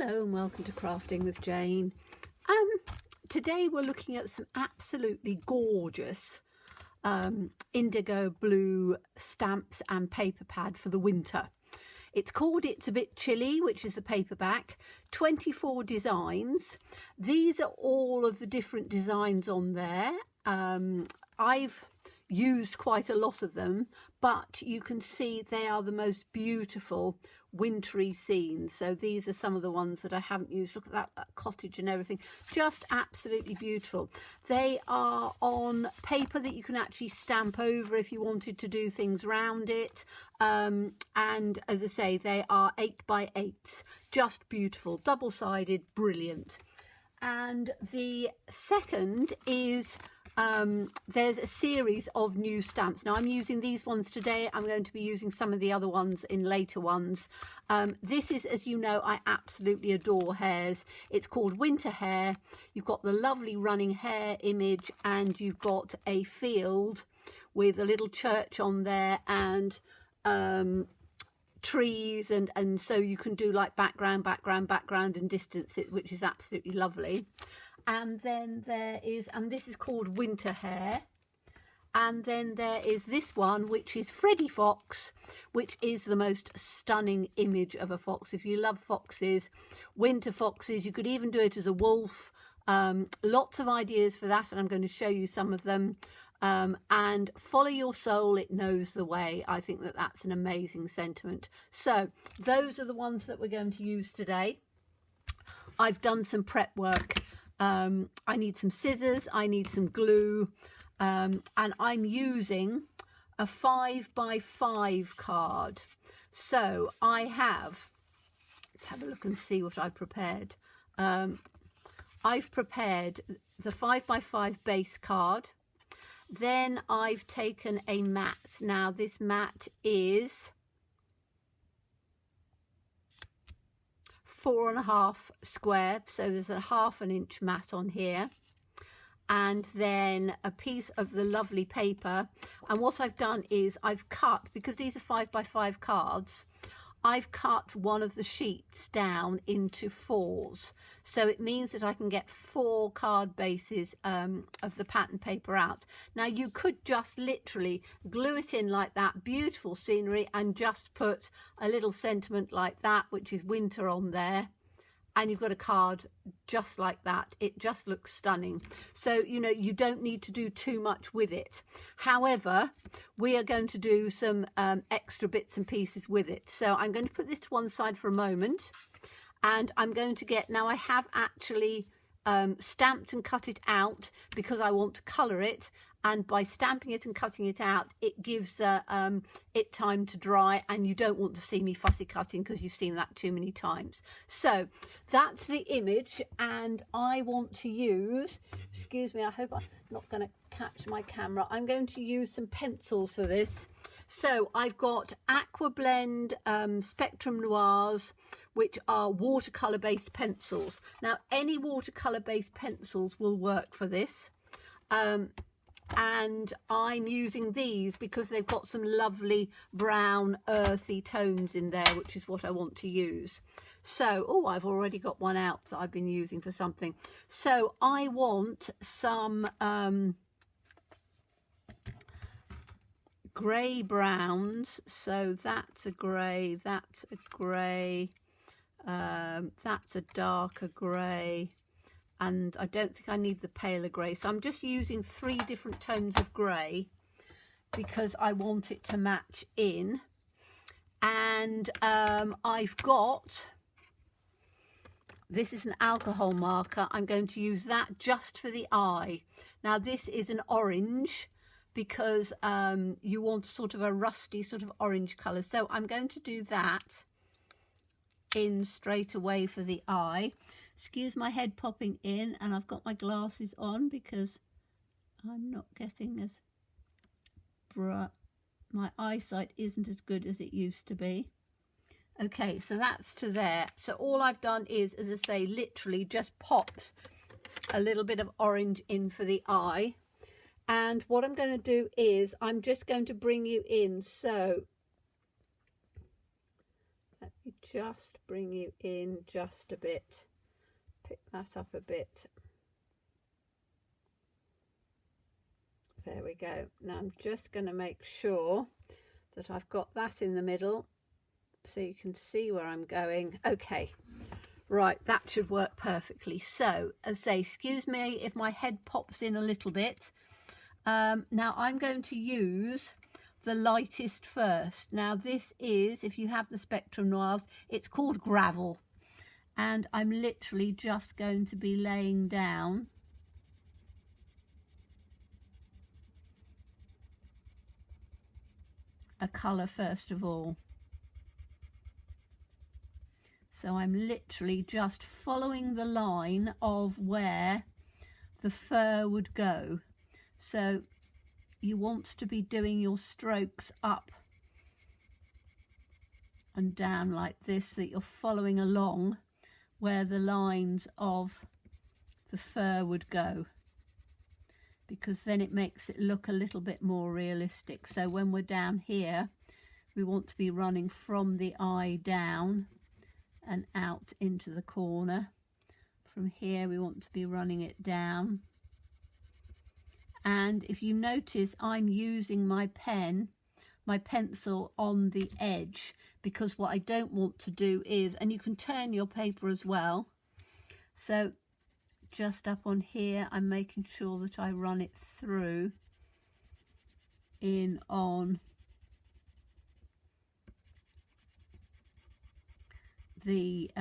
Hello and welcome to Crafting with Jane. Today we're looking at some absolutely gorgeous indigo blue stamps and paper pad for the winter. It's called It's a Bit Chilly, which is the paperback. 24 designs. These are all of the different designs on there. I've used quite a lot of them, but you can see they are the most beautiful wintry scenes. So these are some of the ones that I haven't used. Look at that cottage and everything, just absolutely beautiful. They are on paper that you can actually stamp over if you wanted to do things around it, and as I say, they are 8x8s, just beautiful, double-sided, brilliant. And the second is there's a series of new stamps. Now I'm using these ones today. I'm going to be using some of the other ones in later ones. This is, as you know, I absolutely adore hares. It's called Winter Hare. You've got the lovely running hare image, and you've got a field with a little church on there and trees, and so you can do like background and distance, which is absolutely lovely. And then there is, and this is called Winter Hare. And then there is this one, which is Freddy Fox, which is the most stunning image of a fox. If you love foxes, winter foxes, you could even do it as a wolf. Lots of ideas for that, and I'm going to show you some of them. And follow your soul, it knows the way. I think that that's an amazing sentiment. So those are the ones that we're going to use today. I've done some prep work. I need some scissors, I need some glue, and I'm using a 5x5 card. So I have, let's have a look and see what I've prepared. I've prepared the 5x5 base card. Then I've taken a mat. Now this mat is 4.5 square, so there's a 1/2 inch mat on here, and then a piece of the lovely paper. And what I've done is I've cut, because these are 5x5 cards, I've cut one of the sheets down into 4s, so it means that I can get 4 card bases of the pattern paper out. Now you could just literally glue it in like that, beautiful scenery, and just put a little sentiment like that, which is winter, on there, and you've got a card just like that. It just looks stunning. So, you know, you don't need to do too much with it. However, we are going to do some extra bits and pieces with it. So I'm going to put this to one side for a moment, and I'm going to get, now I have actually stamped and cut it out because I want to colour it, and by stamping it and cutting it out, it gives it time to dry, and you don't want to see me fussy cutting because you've seen that too many times. So that's the image, and I want to use, excuse me, I hope I'm not going to catch my camera, I'm going to use some pencils for this. So I've got Aqua Blend Spectrum Noirs, which are watercolour based pencils. Now any watercolour based pencils will work for this. And I'm using these because they've got some lovely brown earthy tones in there, which is what I want to use. So, oh, I've already got one out that I've been using for something. So I want some grey browns. So that's a grey, that's a grey, that's a darker grey, and I don't think I need the paler grey. So I'm just using 3 different tones of grey because I want it to match in. And I've got, this is an alcohol marker. I'm going to use that just for the eye. Now this is an orange because you want sort of a rusty sort of orange colour. So I'm going to do that in straight away for the eye. Excuse my head popping in, and I've got my glasses on because I'm not getting as bright. My eyesight isn't as good as it used to be. Okay, so that's to there. So all I've done is, as I say, literally just popped a little bit of orange in for the eye. And what I'm going to do is I'm just going to bring you in. So let You just bring you in just a bit, pick that up a bit. There we go. Now I'm just going to make sure that I've got that in the middle so you can see where I'm going. Okay, right, that should work perfectly. So, as I say, excuse me if my head pops in a little bit. Now I'm going to use the lightest first. Now this is, if you have the Spectrum Noirs, it's called Gravel. And I'm literally just going to be laying down a colour first of all. So I'm literally just following the line of where the fur would go. So you want to be doing your strokes up and down like this, so that you're following along where the lines of the fur would go, because then it makes it look a little bit more realistic. So when we're down here, we want to be running from the eye down and out into the corner. From here we want to be running it down. And if you notice, I'm using my pencil on the edge, because what I don't want to do is, and you can turn your paper as well, so just up on here I'm making sure that I run it through in on the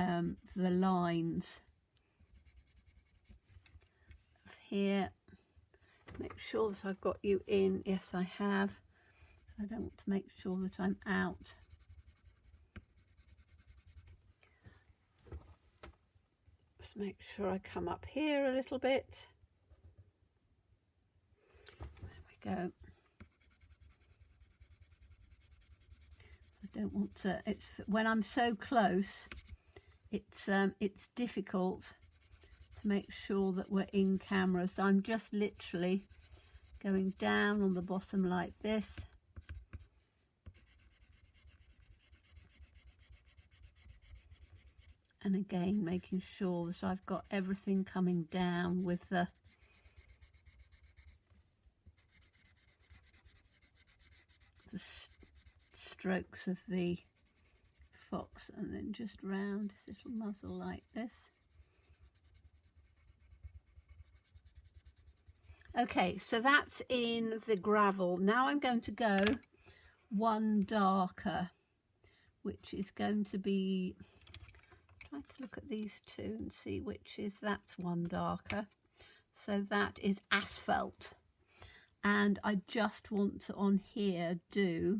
lines of here. Make sure that I've got you in. Yes, I have. I don't want to make sure that I'm out. Just make sure I come up here a little bit. There we go. I don't want to, it's when I'm so close, it's difficult to make sure that we're in camera. So I'm just literally going down on the bottom like this. And again, making sure that I've got everything coming down with the strokes of the fox, and then just round his little muzzle like this. Okay, so that's in the Gravel. Now I'm going to go one darker, which is going to be, try to look at these two and see which is, that's one darker. So that is Asphalt. And I just want to on here do,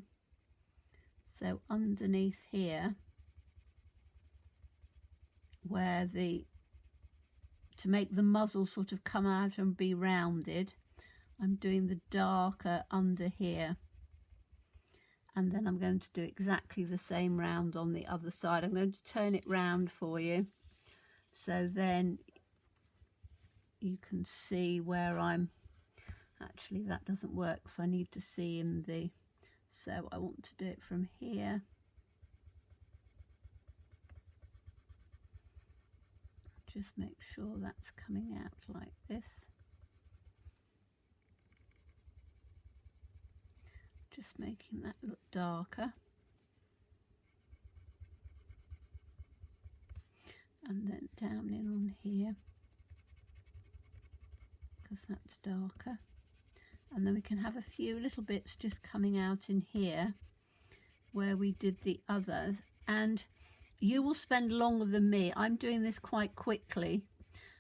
so underneath here, where the, to make the muzzle sort of come out and be rounded, I'm doing the darker under here. And then I'm going to do exactly the same round on the other side. I'm going to turn it round for you, so then you can see where I'm, actually that doesn't work, so I need to see in the, so I want to do it from here. Just make sure that's coming out like this. Just making that look darker. And then down in on here, because that's darker. And then we can have a few little bits just coming out in here where we did the others. And you will spend longer than me. I'm doing this quite quickly,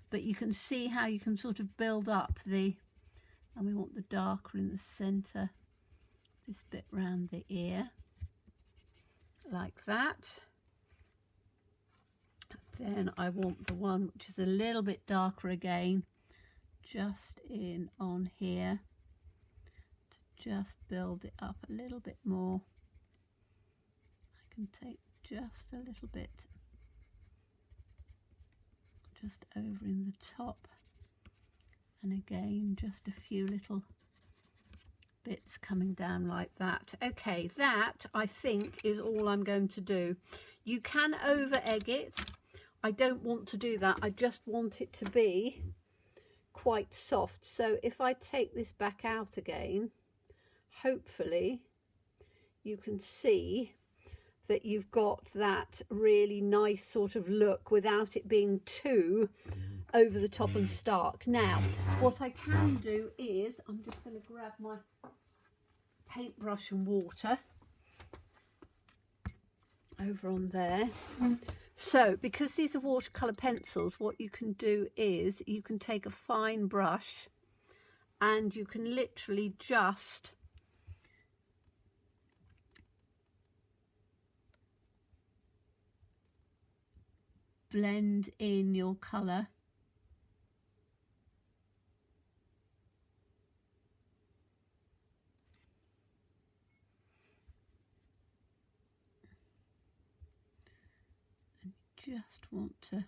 but you can see how you can sort of build up the, and we want the darker in the centre, this bit round the ear, like that. Then I want the one which is a little bit darker again, just in on here, to just build it up a little bit more. I can take just a little bit just over in the top, and again just a few little bits coming down like that. Okay, that I think is all I'm going to do. You can over egg it. I don't want to do that. I just want it to be quite soft. So if I take this back out again, hopefully you can see that you've got that really nice sort of look without it being too over the top and stark. Now, what I can do is, I'm just going to grab my paintbrush and water over on there. So, because these are watercolour pencils, what you can do is you can take a fine brush and you can literally just blend in your colour. And you just want to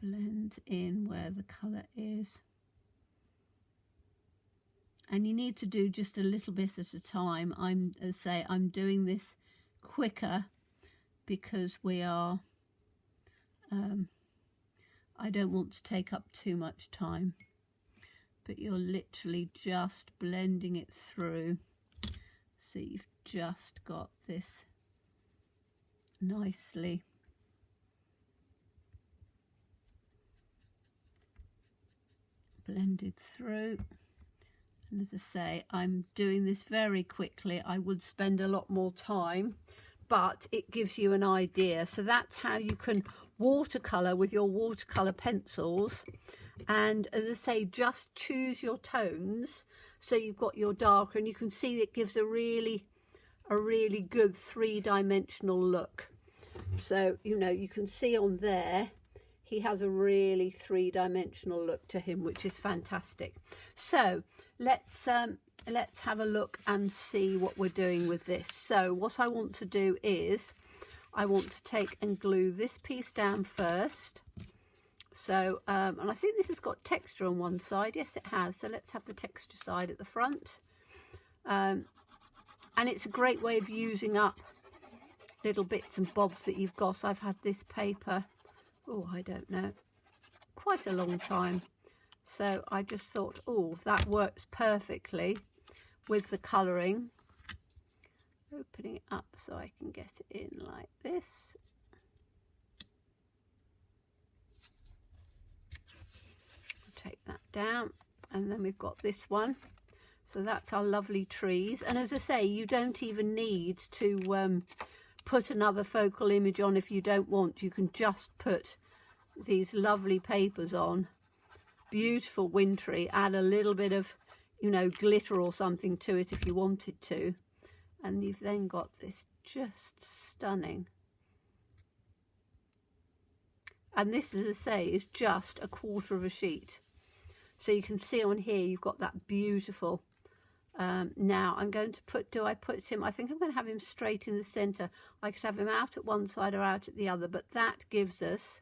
blend in where the colour is. And you need to do just a little bit at a time. I'm doing this quicker because we are, I don't want to take up too much time, but you're literally just blending it through. So you've just got this nicely blended through. And as I say, I'm doing this very quickly. I would spend a lot more time, but it gives you an idea. So that's how you can watercolour with your watercolour pencils. And as I say, just choose your tones so you've got your darker, and you can see it gives a really good three-dimensional look. So, you know, you can see on there he has a really three-dimensional look to him, which is fantastic. So let's have a look and see what we're doing with this. So what I want to do is I want to take and glue this piece down first. So and I think this has got texture on one side. Yes, it has. So let's have the texture side at the front. And it's a great way of using up little bits and bobs that you've got. So I've had this paper, oh, I don't know, quite a long time. So I just thought, oh, that works perfectly with the colouring. Opening it up so I can get it in like this. I'll take that down, and then we've got this one. So that's our lovely trees. And as I say, you don't even need to put another focal image on if you don't want. You can just put these lovely papers on. Beautiful wintry. Add a little bit of, you know, glitter or something to it if you wanted to. And you've then got this just stunning. And this, as I say, is just a quarter of a sheet. So you can see on here you've got that beautiful. Now I'm going to put, do I put him, I think I'm going to have him straight in the centre. I could have him out at one side or out at the other, but that gives us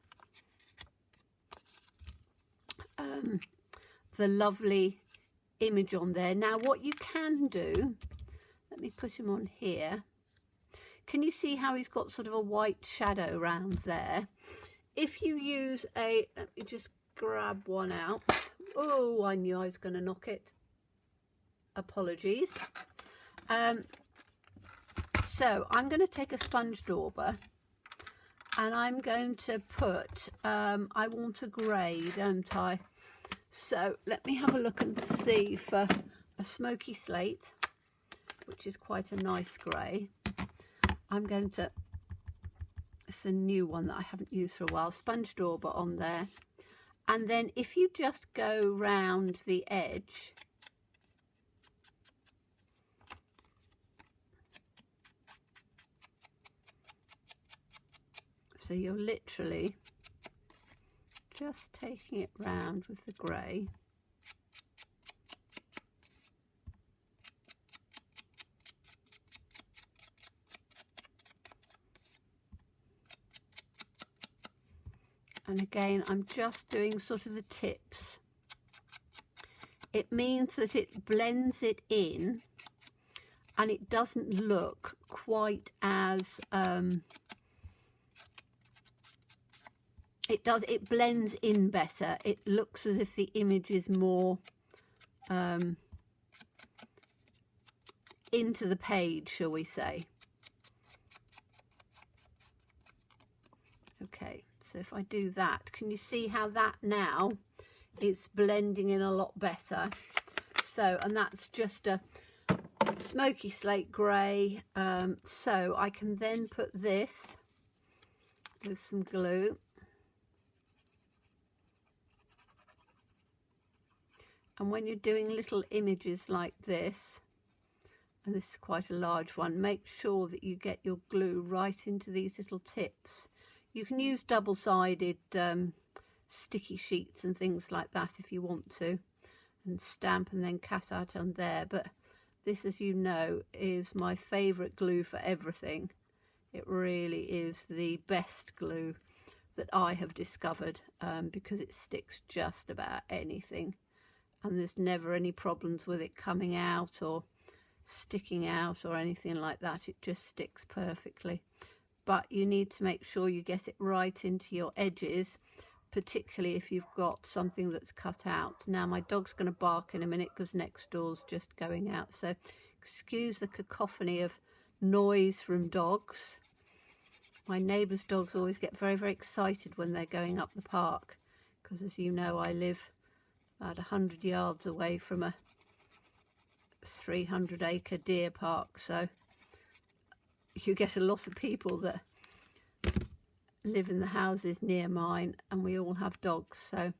the lovely image on there. Now what you can do, let me put him on here. Can you see how he's got sort of a white shadow around there? If you use a, let me just grab one out. Oh, I knew I was going to knock it. Apologies. So I'm going to take a sponge dauber and I'm going to put, I want a grey, don't I? So let me have a look and see for a smoky slate, which is quite a nice grey. I'm going to, it's a new one that I haven't used for a while, sponge dauber on there. And then if you just go round the edge, so you're literally just taking it round with the grey. And again, I'm just doing sort of the tips. It means that it blends it in and it doesn't look quite as it blends in better. It looks as if the image is more into the page, shall we say. Okay, so if I do that, can you see how that now is blending in a lot better? So, and that's just a smoky slate grey. So I can then put this with some glue. And when you're doing little images like this, and this is quite a large one, make sure that you get your glue right into these little tips. You can use double-sided sticky sheets and things like that if you want to, and stamp and then cut out on there. But this, as you know, is my favourite glue for everything. It really is the best glue that I have discovered, because it sticks just about anything, and there's never any problems with it coming out or sticking out or anything like that. It just sticks perfectly. But you need to make sure you get it right into your edges, particularly if you've got something that's cut out. Now my dog's going to bark in a minute because next door's just going out, so excuse the cacophony of noise from dogs. My neighbours' dogs always get very, very excited when they're going up the park, because as you know, I live about 100 yards away from a 300-acre deer park, so you get a lot of people that live in the houses near mine, and we all have dogs. So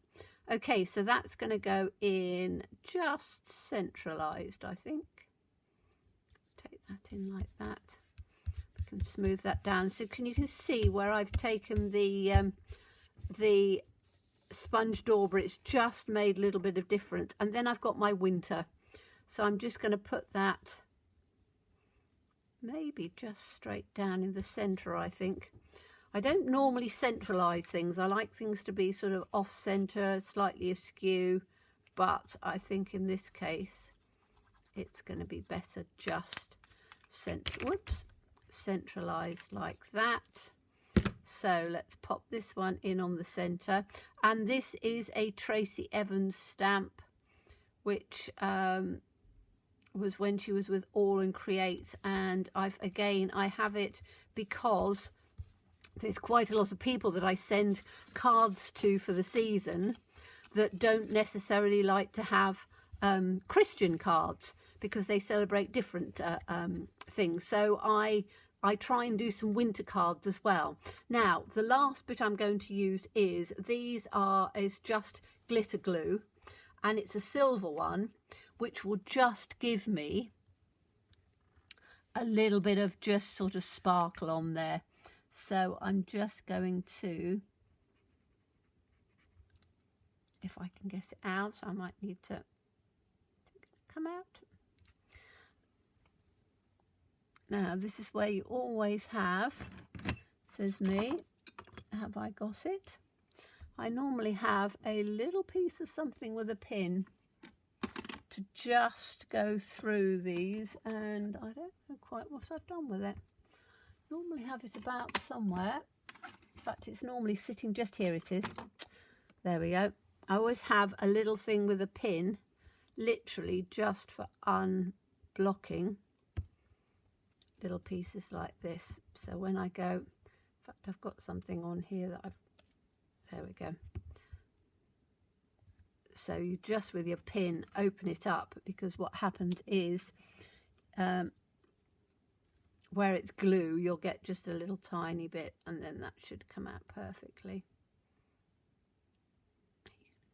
okay, so that's going to go in just centralized, I think. Take that in like that. We can smooth that down. So you can see where I've taken the sponge dauber, it's just made a little bit of difference. And then I've got my winter, so I'm just going to put that maybe just straight down in the center. I think I don't normally centralize things. I like things to be sort of off center, slightly askew, but I think in this case it's going to be better just centralized like that. So let's pop this one in on the center, and this is a Tracy Evans stamp, which was when she was with All and Create, and I have it because there's quite a lot of people that I send cards to for the season that don't necessarily like to have Christian cards, because they celebrate different things. So I try and do some winter cards as well. Now the last bit I'm going to use is just glitter glue, and it's a silver one, which will just give me a little bit of just sort of sparkle on there. So I'm just going to, if I can get it out, I might need to come out. Now this is where you always have, says me, have I got it? I normally have a little piece of something with a pin to just go through these, and I don't know quite what I've done with it. Normally have it about somewhere. In fact, it's normally sitting just here. It is. There we go. I always have a little thing with a pin, literally just for unblocking little pieces like this. So when I go, in fact, I've got something on here that there we go. So you just with your pin open it up, because what happens is where it's glue, you'll get just a little tiny bit, and then that should come out perfectly.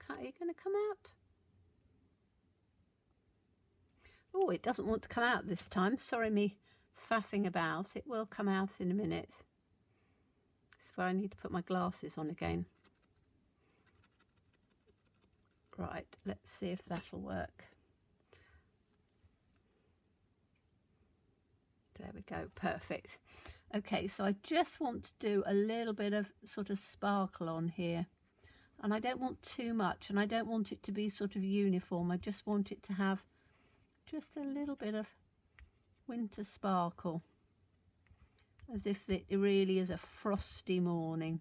Are you going to come out? Oh, it doesn't want to come out this time. Sorry me faffing about. It will come out in a minute. This is where I need to put my glasses on again. Right, let's see if that'll work. There we go, perfect. Okay, so I just want to do a little bit of sort of sparkle on here, and I don't want too much, and I don't want it to be sort of uniform. I just want it to have just a little bit of Winter sparkle, as if it really is a frosty morning.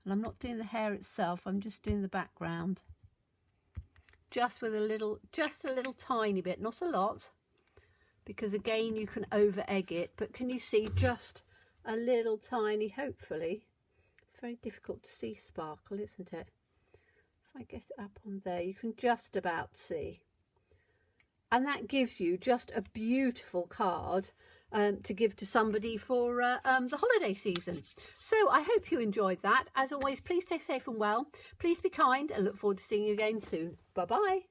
And I'm not doing the hair itself, I'm just doing the background. Just with a little tiny bit, not a lot, because again you can over egg it, but can you see just a little tiny, hopefully. It's very difficult to see sparkle, isn't it? If I get it up on there, you can just about see. And that gives you just a beautiful card to give to somebody for the holiday season. So I hope you enjoyed that. As always, please stay safe and well. Please be kind and look forward to seeing you again soon. Bye-bye.